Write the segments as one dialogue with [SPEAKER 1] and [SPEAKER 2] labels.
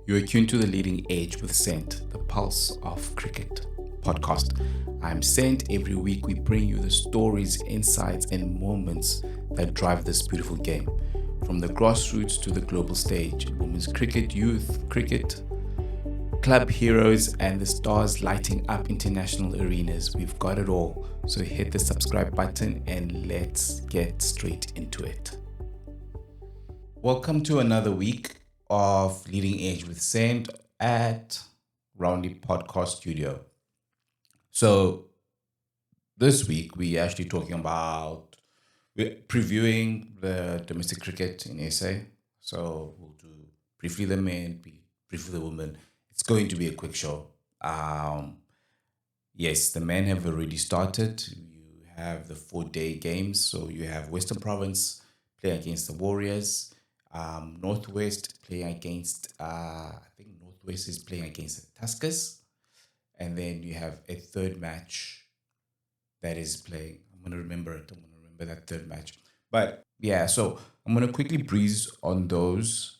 [SPEAKER 1] You are tuned to the Leading Edge with Saint, the pulse of cricket podcast. I'm Saint. Every week we bring you the stories, insights, and moments that drive this beautiful game. From the grassroots to the global stage, women's cricket, youth cricket, club heroes, and the stars lighting up international arenas. We've got it all. So hit the subscribe button and let's get straight into it. Welcome to another week of Leading Edge with Saint at Roundy Podcast Studio. So this week we're actually talking about, we're previewing the domestic cricket in SA. So we'll do briefly the men, briefly the women. It's going to be a quick show. Yes, the men have already started. You have the 4-day games. So you have Western Province playing against the Warriors. Northwest playing against, I think Northwest is playing against the Tuskers. And then you have a third match that is playing. I'm going to remember it. I'm going to remember that third match. But yeah, so I'm going to quickly breeze on those.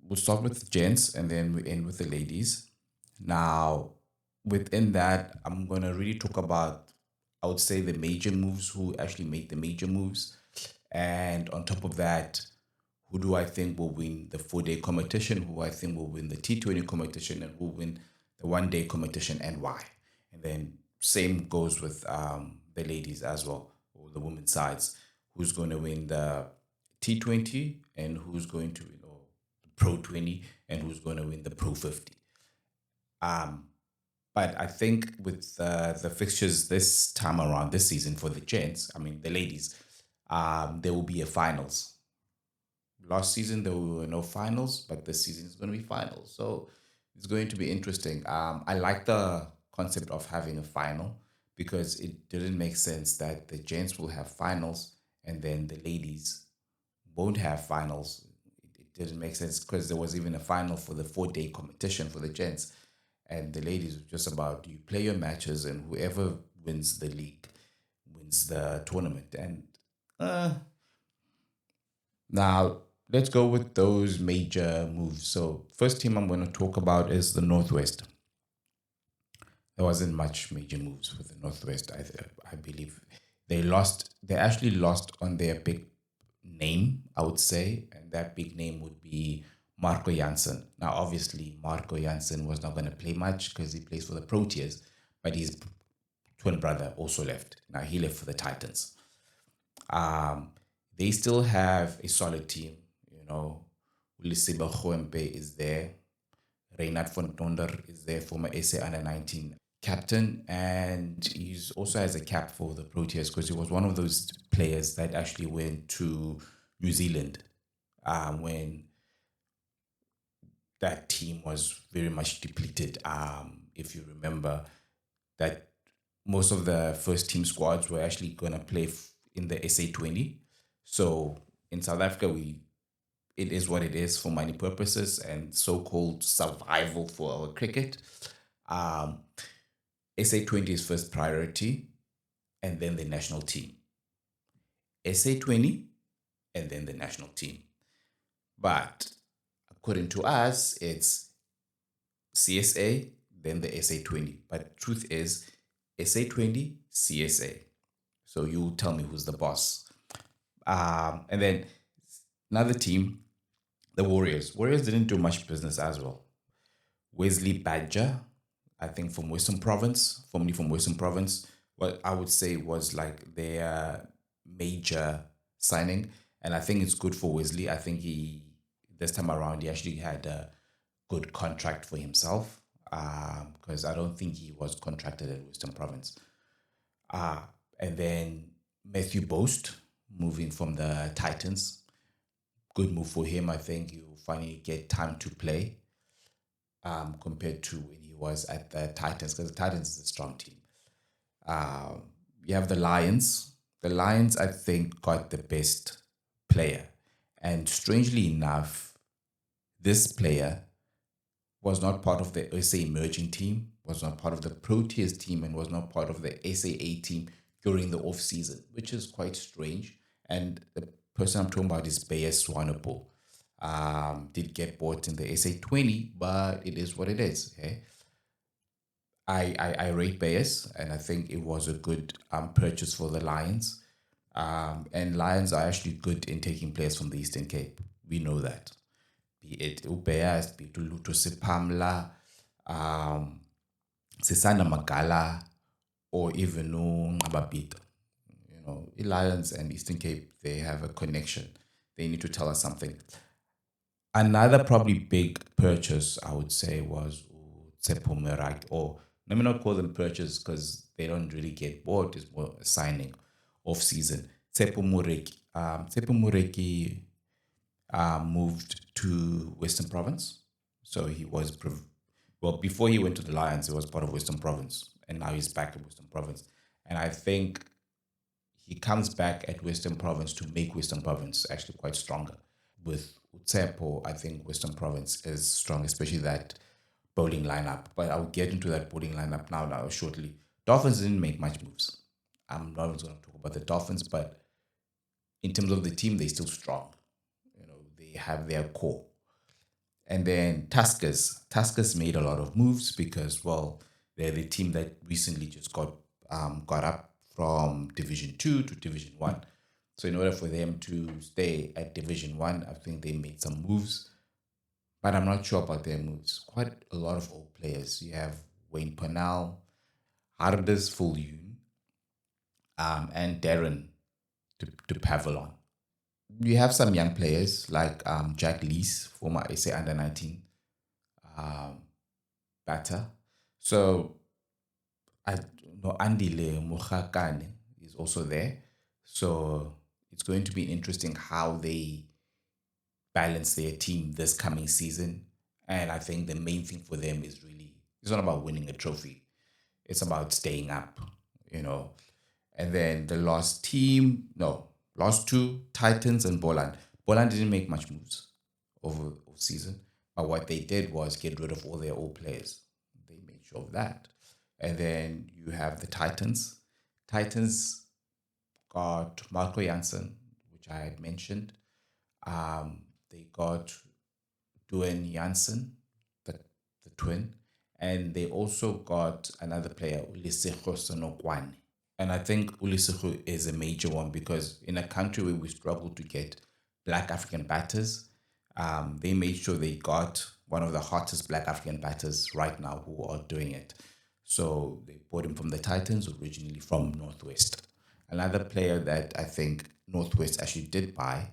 [SPEAKER 1] We'll start with the gents and then we end with the ladies. Now, within that, I'm going to really talk about, I would say, the major moves, who actually make the major moves. And on top of that, who do I think will win the 4-day competition, who I think will win the T20 competition, and who will win the 1-day competition and why. And then same goes with the ladies as well, or the women's sides. Who's going to win the T20 and who's going to win or the Pro 20 and who's going to win the Pro 50. But I think with the fixtures this time around, this season for the gents, the ladies, there will be a finals. Last season there were no finals, but this season is going to be finals. So it's going to be interesting. I like the concept of having a final because it didn't make sense that the gents will have finals and then the ladies won't have finals. It didn't make sense because there was even a final for the 4-day competition for the gents. And the ladies were just about you play your matches and whoever wins the league wins the tournament. And now let's go with those major moves. So first team I'm going to talk about is the Northwest. There wasn't much major moves with the Northwest. I believe they actually lost on their big name, I would say, and that big name would be Marco Jansen. Now, obviously, Marco Jansen was not going to play much because he plays for the Proteas, but his twin brother also left. Now, he left for the Titans. They still have a solid team. Ulisiba Khoempe is there. Reinhard von Tonder is there, former SA Under-19 captain, and he's also has a cap for the Proteas because he was one of those players that actually went to New Zealand when that team was very much depleted. If you remember that most of the first team squads were actually going to play in the SA20. So in South Africa, it is what it is for money purposes and so-called survival for our cricket. SA20 is first priority and then the national team. SA20 and then the national team. But according to us, it's CSA, then the SA20. But truth is SA20, CSA. So you tell me who's the boss. And then another team, the Warriors. Warriors didn't do much business as well. Wesley Badger, I think formerly from Western Province, what I would say was like their major signing. And I think it's good for Wesley. I think this time around, he actually had a good contract for himself because I don't think he was contracted at Western Province. And then Matthew Boast, moving from the Titans. Good move for him. I think he will finally get time to play compared to when he was at the Titans, because the Titans is a strong team. You have the Lions. The Lions, I think, got the best player. And strangely enough, this player was not part of the SA emerging team, was not part of the Proteas team, and was not part of the SAA team during the off-season, which is quite strange. And the person I'm talking about is Bayes Swanepoel. Did get bought in the SA20, but it is what it is. Okay? I rate Bayes, and I think it was a good purchase for the Lions. And Lions are actually good in taking players from the Eastern Cape. We know that. Be it Ubeas, be it Luto Sipamla, um, Sisanda Magala, or even Ngababita. Lions and Eastern Cape, they have a connection. They need to tell us something. Another probably big purchase, I would say, was Tsepo Merak, or let me not call them purchase because they don't really get bought, it's more a signing off season. Tsepo Mureki. Tsepo Mureki moved to Western Province. So he was, well, before he went to the Lions, he was part of Western Province. And now he's back in Western Province. And I think he comes back at Western Province to make Western Province actually quite stronger. With Utsepo, I think Western Province is strong, especially that bowling lineup. But I'll get into that bowling lineup now shortly. Dolphins didn't make much moves. I'm not even going to talk about the Dolphins, but in terms of the team, they're still strong. They have their core. And then Tuskers made a lot of moves because, well, they're the team that recently just got up from Division 2 to Division 1. So in order for them to stay at Division 1, I think they made some moves. But I'm not sure about their moves. Quite a lot of old players. You have Wayne Pernell, Hardes Fulyoon, and Darren to Pavilon. You have some young players like Jack Lees, former SA under 19 batter. So I know Andile Mukhakane is also there. So it's going to be interesting how they balance their team this coming season. And I think the main thing for them is really, it's not about winning a trophy. It's about staying up, you know. And then the last two, Titans and Boland. Boland didn't make much moves over season, but what they did was get rid of all their old players. They made sure of that. And then you have the Titans. Titans got Marco Janssen, which I had mentioned. They got Dwayne Janssen, the twin, and they also got another player, Ulisejo Sonokwane. And I think Ulisejo is a major one because in a country where we struggle to get Black African batters, they made sure they got one of the hottest Black African batters right now who are doing it. So they bought him from the Titans, originally from Northwest. Another player that I think Northwest actually did buy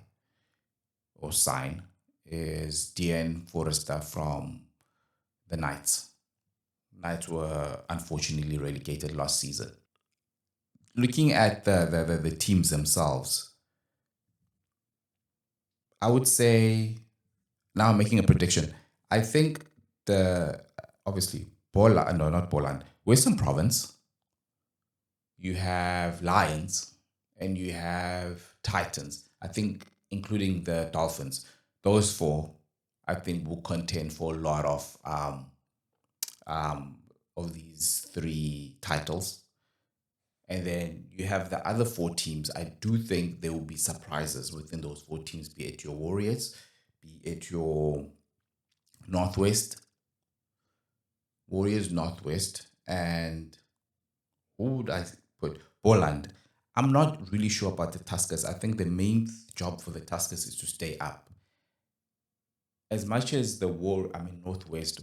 [SPEAKER 1] or sign is DN Forrester from the Knights. Knights were unfortunately relegated last season. Looking at the teams themselves, I would say, now I'm making a prediction. I think obviously, not Poland, Western Province, you have Lions, and you have Titans. I think, including the Dolphins, those four, I think, will contend for a lot of these three titles. And then you have the other four teams. I do think there will be surprises within those four teams, be it your Warriors, be it your Northwest, Warriors, Northwest, and who would I put? Poland. I'm not really sure about the Tuskers. I think the main job for the Tuskers is to stay up. As much as Northwest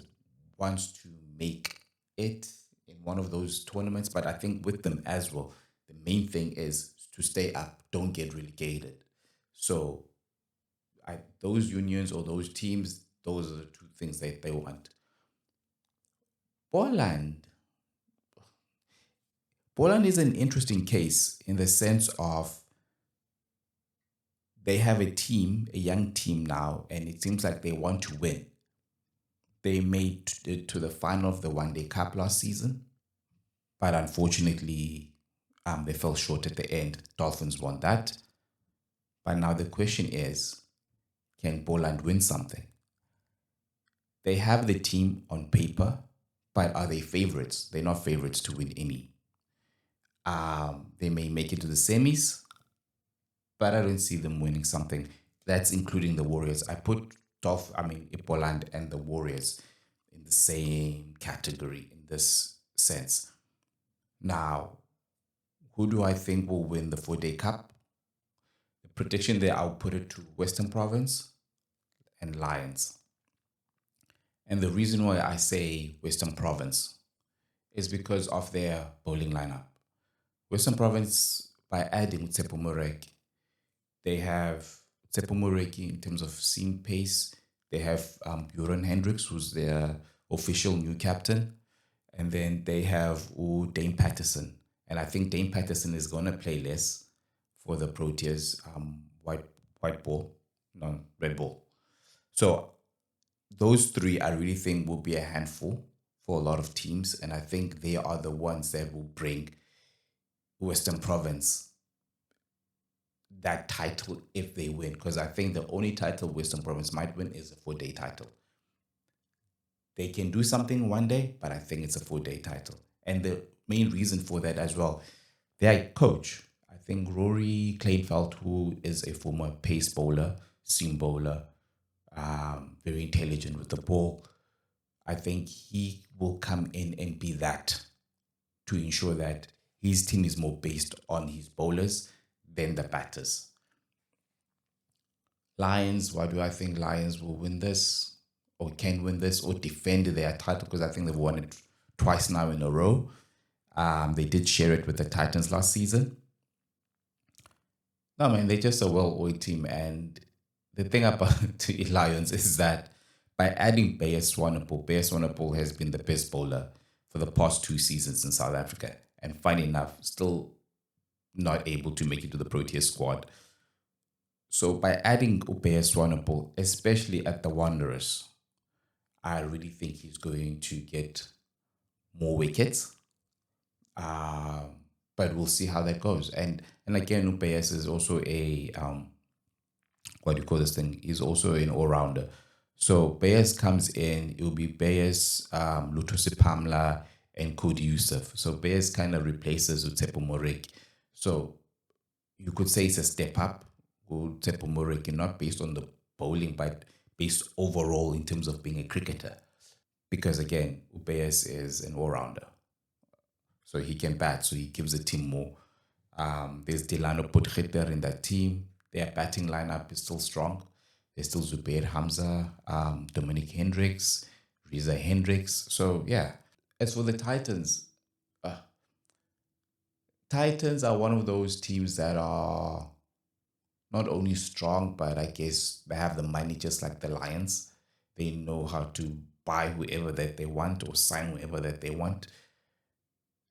[SPEAKER 1] wants to make it in one of those tournaments, but I think with them as well, the main thing is to stay up, don't get relegated. So those unions or those teams, those are the two things that they want. Poland. Poland is an interesting case in the sense of they have a young team now, and it seems like they want to win. They made it to the final of the One Day Cup last season, but unfortunately, they fell short at the end. Dolphins won that. But now the question is, can Poland win something? They have the team on paper, but are they favorites? They're not favorites to win any. They may make it to the semis, but I don't see them winning something. That's including the Warriors. I put Ipoland and the Warriors in the same category in this sense. Now, who do I think will win the 4 Day Cup? The prediction there, I'll put it to Western Province and Lions. And the reason why I say Western Province is because of their bowling lineup. Western Province, by adding Tsepo Murek, they have Tsepo Mureki in terms of seam pace. They have Bjorn Hendricks, who's their official new captain. And then they have Dane Patterson. And I think Dane Patterson is going to play less for the Proteas, white ball, no, red ball. So those three I really think will be a handful for a lot of teams. And I think they are the ones that will bring Western Province that title if they win. Because I think the only title Western Province might win is a 4 Day title. They can do something one day, but I think it's a 4 Day title. And the main reason for that as well, their coach, I think Rory Kleinfeld, who is a former pace bowler, seam bowler, very intelligent with the ball, I think he will come in and be that to ensure that his team is more based on his bowlers than the batters. Lions, why do I think Lions will win this or can win this or defend their title? Because I think they've won it twice now in a row. They did share it with the Titans last season. No, man, they're just a well-oiled team. And the thing about the Lions is that by adding Bear Swanepoel has been the best bowler for the past 2 seasons in South Africa. And funny enough, still not able to make it to the Proteas squad. So by adding Bear Swanepoel, especially at the Wanderers, I really think he's going to get more wickets. But we'll see how that goes. And again, Upeas is also a what do you call this thing? He's also an all rounder. So Bayes comes in, it will be Bayes, Lutosi Pamla, and Cody Yusuf. So Bayes kind of replaces Utsepo Morik. So you could say it's a step up with Utsepo Morik, not based on the bowling, but based overall in terms of being a cricketer. Because again, Bayes is an all rounder. So he can bat, so he gives the team more. There's Delano Potgieter in that team. Their batting lineup is still strong. There's still Zubair Hamza, Dominic Hendricks, Riza Hendricks. So, yeah. As for the Titans, Titans are one of those teams that are not only strong, but I guess they have the money just like the Lions. They know how to buy whoever that they want or sign whoever that they want.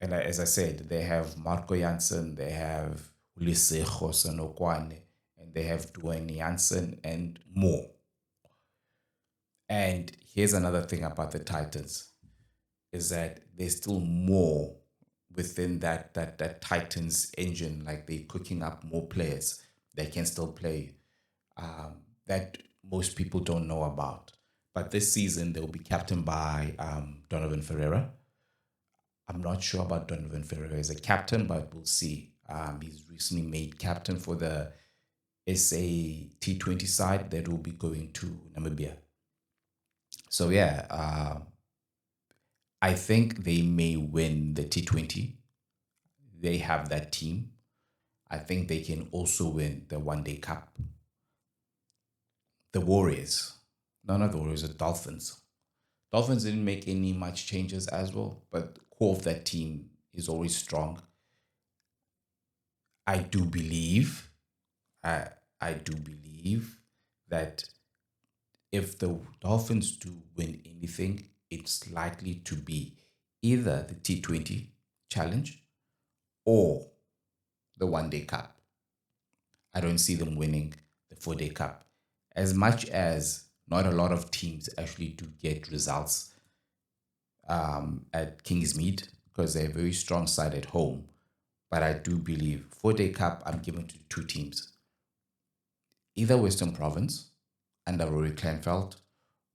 [SPEAKER 1] And as I said, they have Marco Jansen, they have Ulisejo Sanokwane, and they have Dwayne Jansen and more. And here's another thing about the Titans is that there's still more within that Titans engine. Like they're cooking up more players that can still play that most people don't know about. But this season they'll be captained by Donovan Ferreira. I'm not sure about Donovan Ferreira as a captain, but we'll see. He's recently made captain for the SA T20 side that will be going to Namibia. So yeah, I think they may win the T20. They have that team. I think they can also win the 1 Day Cup. The Warriors, none of the Warriors, the Dolphins. Dolphins didn't make any much changes as well, but the core of that team is always strong. I do believe, I I do believe that if the Dolphins do win anything, it's likely to be either the T20 challenge or the 1 Day Cup. I don't see them winning the 4 Day Cup. As much as not a lot of teams actually do get results at Kingsmead because they're a very strong side at home. But I do believe 4 Day Cup, I'm giving to 2 teams. Either Western Province under Rory Kleinfeld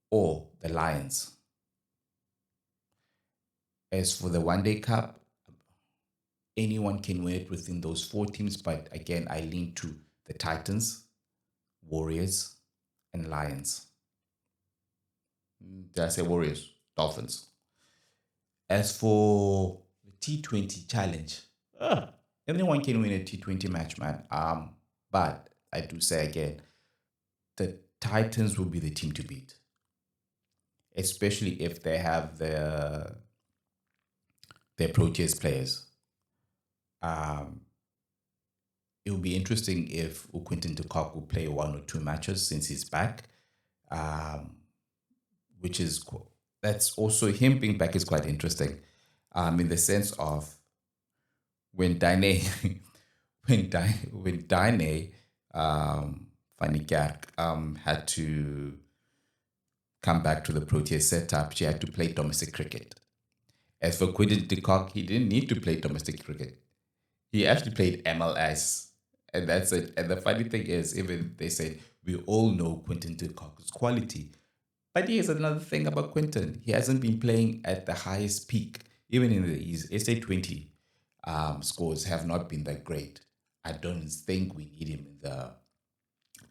[SPEAKER 1] or the Lions. As for the 1 Day Cup, anyone can win it within those 4 teams. But again, I lean to the Titans Warriors, and Lions. Did I say Warriors? Dolphins. As for the T20 challenge, anyone can win a T20 match, man. But I do say again, the Titans will be the team to beat, especially if they have their Proteas players. Um, it will be interesting if Quinton de Kock will play one or two matches since he's back, um, which is that's also him being back is quite interesting, in the sense of when Dane when Dane Van Niekerk had to come back to the Proteas setup, she had to play domestic cricket. As for Quinton de Kock, he didn't need to play domestic cricket. He actually played MLS, and that's it. And the funny thing is, even they said we all know Quinton de Kock's quality, but here's another thing about Quinton: he hasn't been playing at the highest peak. Even in his SA20 scores have not been that great. I don't think we need him in the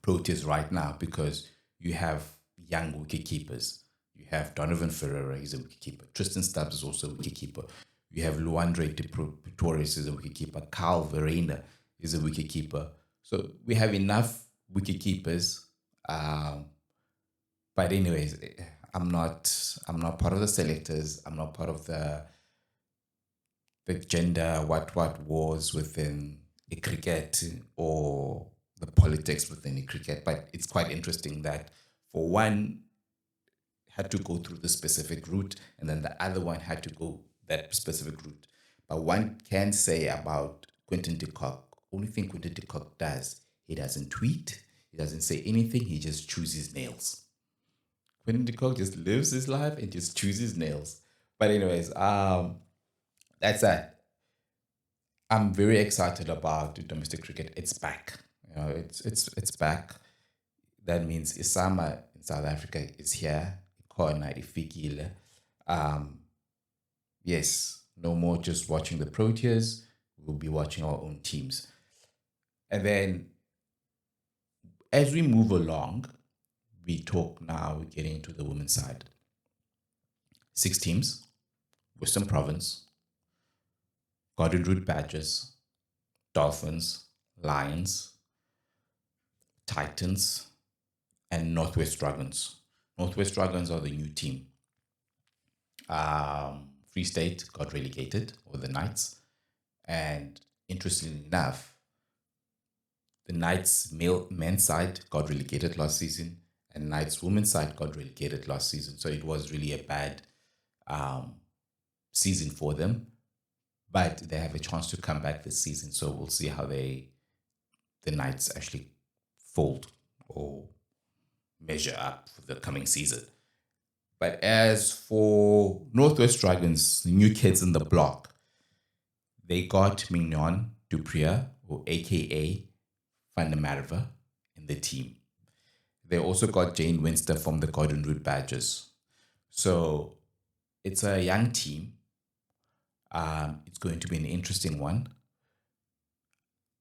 [SPEAKER 1] Proteas right now because you have young wicket keepers. You have Donovan Ferreira, he's a wicket keeper. Tristan Stubbs is also a wicket keeper. You have Luandre Pretorius is a wicket keeper. Carl Verena is a wicket keeper. So we have enough wicket keepers. But anyways, I'm not part of the selectors. I'm not part of the gender what wars within a cricket or the politics within a cricket. But it's quite interesting that for one had to go through the specific route and then the other one had to go that specific route. But one can say about Quinton de Kock, only thing Quinton de Kock does, he doesn't tweet, he doesn't say anything, he just chews his nails. Quinton de Kock just lives his life and just chews his nails. But anyways, that's that. I'm very excited about domestic cricket. It's back. It's back. That means Isama in South Africa is here. Kona ifikile. Yes, no more just watching the Proteas. We'll be watching our own teams. And then as we move along, we talk now, we're getting into the women's side. 6 teams, Western Province, Garden Route Badgers, Dolphins, Lions, Titans, and Northwest Dragons. Northwest Dragons are the new team. Free State got relegated, or the Knights. And interestingly enough, the Knights men's side got relegated last season, and Knights women's side got relegated last season. So it was really a bad season for them. But they have a chance to come back this season. So we'll see how the Knights actually fold or measure up for the coming season. But as for Northwest Dragons, the new kids in the block, they got Mignon Dupria, or AKA Van der Merwe, in the team. They also got Jane Winster from the Golden Root Badgers. So it's a young team. It's going to be an interesting one.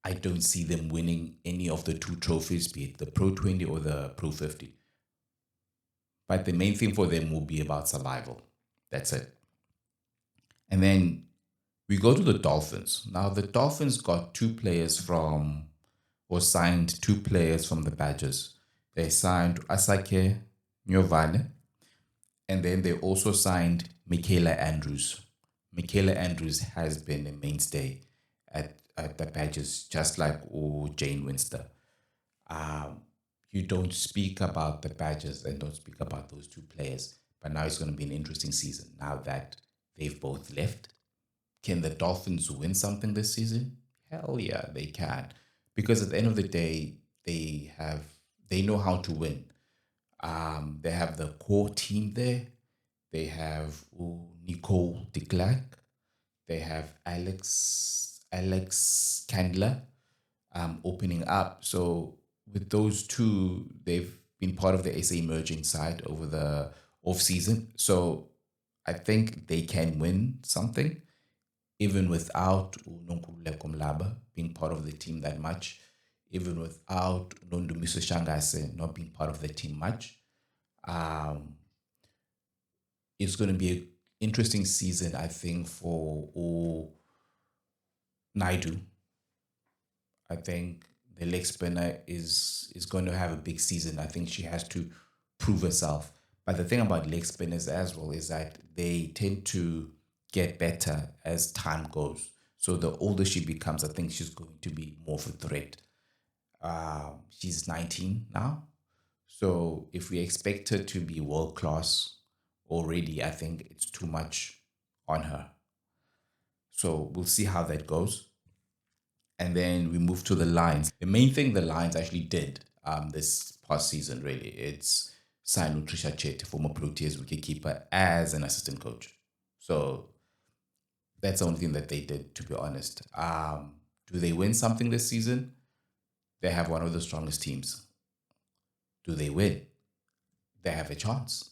[SPEAKER 1] I don't see them winning any of the 2 trophies, be it the Pro 20 or the Pro 50. But the main thing for them will be about survival. That's it. And then we go to the Dolphins. Now, the Dolphins got signed 2 players from the Badgers. They signed Asake Nyovane, and then they also signed Michaela Andrews. Michaela Andrews has been a mainstay at the Badgers, just like Jane Winster. You don't speak about the Badgers and don't speak about those 2 players. But now it's going to be an interesting season now that they've both left. Can the Dolphins win something this season? Hell yeah, they can. Because at the end of the day, they know how to win. They have the core team there. They have Nicole de Klerk. They have Alex Candler opening up. So with those 2, they've been part of the SA emerging side over the off season. So I think they can win something, even without Nonkululeko Mlaba being part of the team that much. even without Nondumiso Shangase not being part of the team much. Um, it's going to be an interesting season, I think, for Naidu. I think the leg spinner is going to have a big season. I think she has to prove herself. But the thing about leg spinners as well is that they tend to get better as time goes. So the older she becomes, I think she's going to be more of a threat. She's 19 now. So if we expect her to be world class already, I think it's too much on her. So we'll see how that goes. And then we move to the Lions. The main thing the Lions actually did this past season, really, it's sign Trisha Chet, former Proteas wicketkeeper, as an assistant coach. So that's the only thing that they did, to be honest. Do they win something this season? They have one of the strongest teams. Do they win? They have a chance.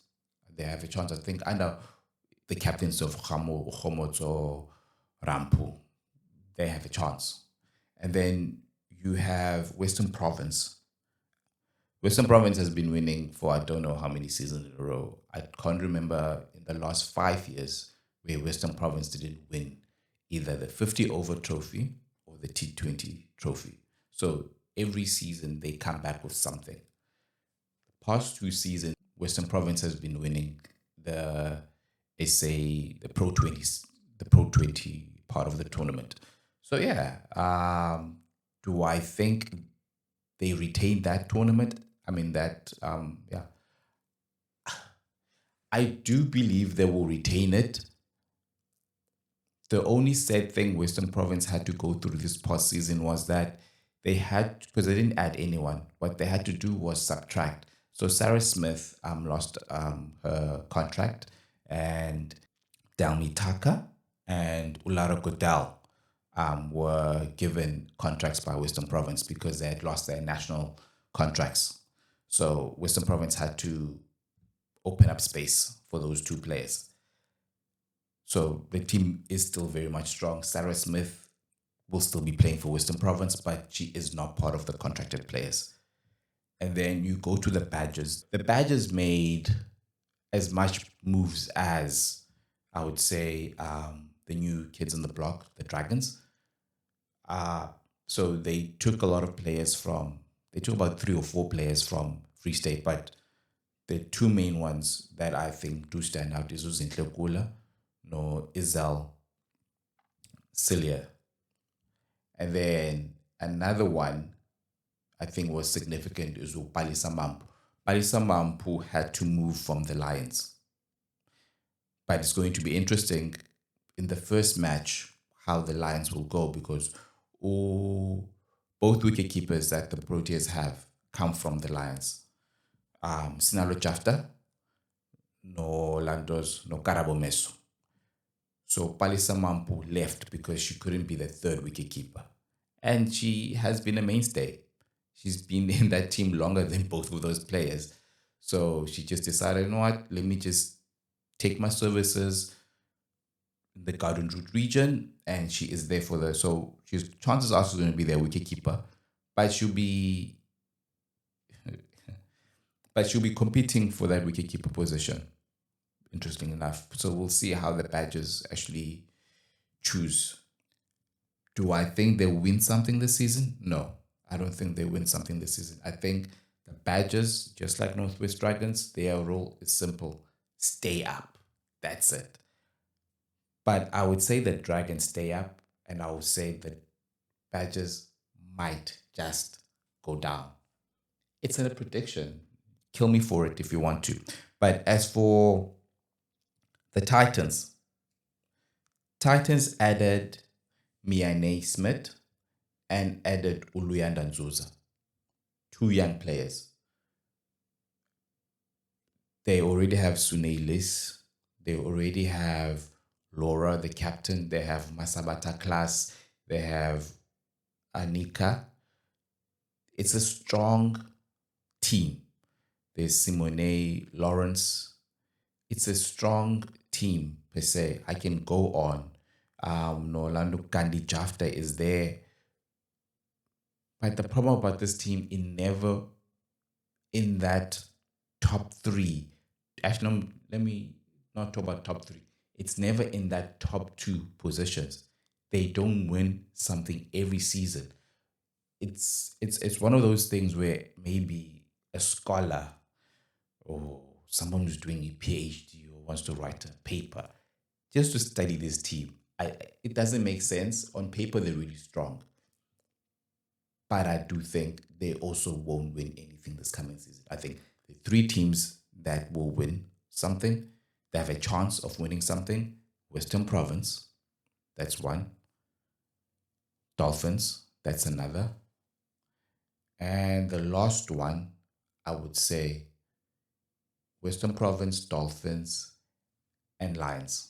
[SPEAKER 1] They have a chance. I think under the captains of Khomotso, Rampu, they have a chance. And then you have Western Province. Western Province has been winning for I don't know how many seasons in a row. I can't remember in the last 5 years where Western Province didn't win either the 50 over trophy or the T20 trophy. So every season they come back with something. Past 2 seasons, Western Province has been winning the the Pro 20s, the Pro 20 part of the tournament. So yeah, do I think they retain that tournament? I mean that yeah. I do believe they will retain it. The only sad thing Western Province had to go through this past season was that they had, because they didn't add anyone, what they had to do was subtract. So Sarah Smith lost her contract, and Dalmi Taka and Ulara Godal were given contracts by Western Province because they had lost their national contracts. So Western Province had to open up space for those two players. So the team is still very much strong. Sarah Smith will still be playing for Western Province, but she is not part of the contracted players. And then you go to the Badgers. The Badgers made as much moves as I would say the new kids on the block, the Dragons. Uh, so they took a lot of players from, they took about 3 or 4 players from Free State, but the two main ones that I think do stand out is Uzinhle Kula, no Izal Cilia. And then another one I think was significant is Palisa Mampu. Palisa Mampu had to move from the Lions. But it's going to be interesting in the first match how the Lions will go because both wicket keepers that the Proteas have come from the Lions. Sinalo Jafta, no Landos, no Karabo Meso. So Palisa Mampu left because she couldn't be the third wicket keeper. And she has been a mainstay. She's been in that team longer than both of those players. So she just decided, you know what, let me just take my services in the Garden Route region, and she is there for the. So she's chances are she's going to be their wicket keeper, but she'll be competing for that wicket keeper position. Interesting enough. So we'll see how the Badgers actually choose. Do I think they win something this season? No, I don't think they win something this season. I think the Badgers, just like Northwest Dragons, their role is simple: stay up. That's it. But I would say that Dragons stay up, and I would say that Badgers might just go down. It's a prediction. Kill me for it if you want to. But as for the Titans added Miane Smith and added Uluyanda Nzuza, 2 young players. They already have Suneilis. They already have Laura, the captain. They have Masabata Class. They have Anika. It's a strong team. There's Simone Lawrence. It's a strong team per se. I can go on. Nolando Gandhi Jafta is there. But the problem about this team, it never in that top three. Actually, no, let me not talk about top three. It's never in that top two positions. They don't win something every season. It's one of those things where maybe a scholar or someone who's doing a PhD or wants to write a paper just to study this team. It doesn't make sense. On paper, they're really strong. But I do think they also won't win anything this coming season. I think the three teams that will win something, they have a chance of winning something. Western Province, that's one. Dolphins, that's another. And the last one, I would say Western Province, Dolphins, and Lions.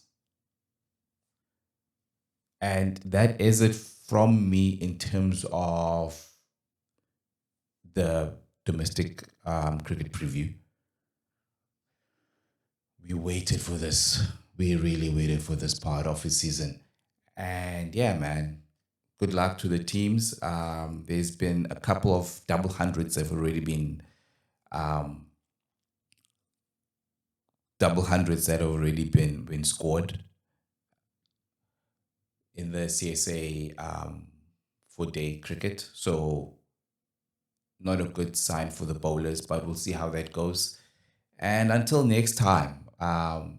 [SPEAKER 1] And that is it from me in terms of the domestic cricket preview. We waited for this. We really waited for this part of the season. And yeah, man, good luck to the teams. There's been a couple of double hundreds that have already been been scored in the CSA 4-day cricket. So not a good sign for the bowlers, but we'll see how that goes. And until next time, I'm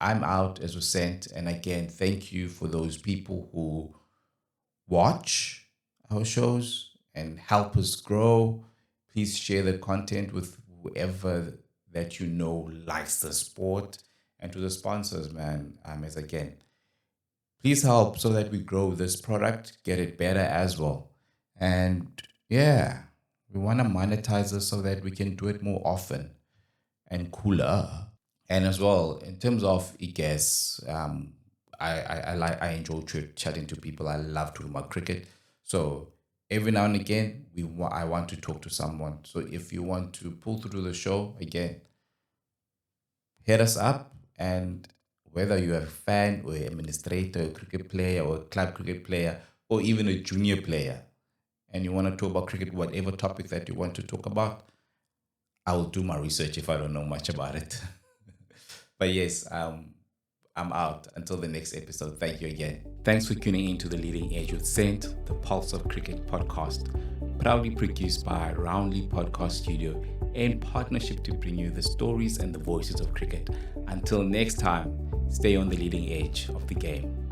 [SPEAKER 1] out as was sent. And again, thank you for those people who watch our shows and help us grow. Please share the content with whoever that you know likes the sport. And to the sponsors, man, as again, please help so that we grow this product, get it better as well. And yeah, we want to monetize this so that we can do it more often and cooler. And as well, in terms of guests, I enjoy chatting to people. I love talking about cricket. So every now and again, I want to talk to someone. So if you want to pull through the show again, hit us up. And whether you're a fan or an administrator, a cricket player, or a club cricket player, or even a junior player, and you want to talk about cricket, whatever topic that you want to talk about, I will do my research if I don't know much about it. But yes, I'm out until the next episode. Thank you again. Thanks for tuning in to The Leading Edge with Saint, the Pulse of Cricket podcast, proudly produced by Roundly Podcast Studio in partnership to bring you the stories and the voices of cricket. Until next time, stay on the leading edge of the game.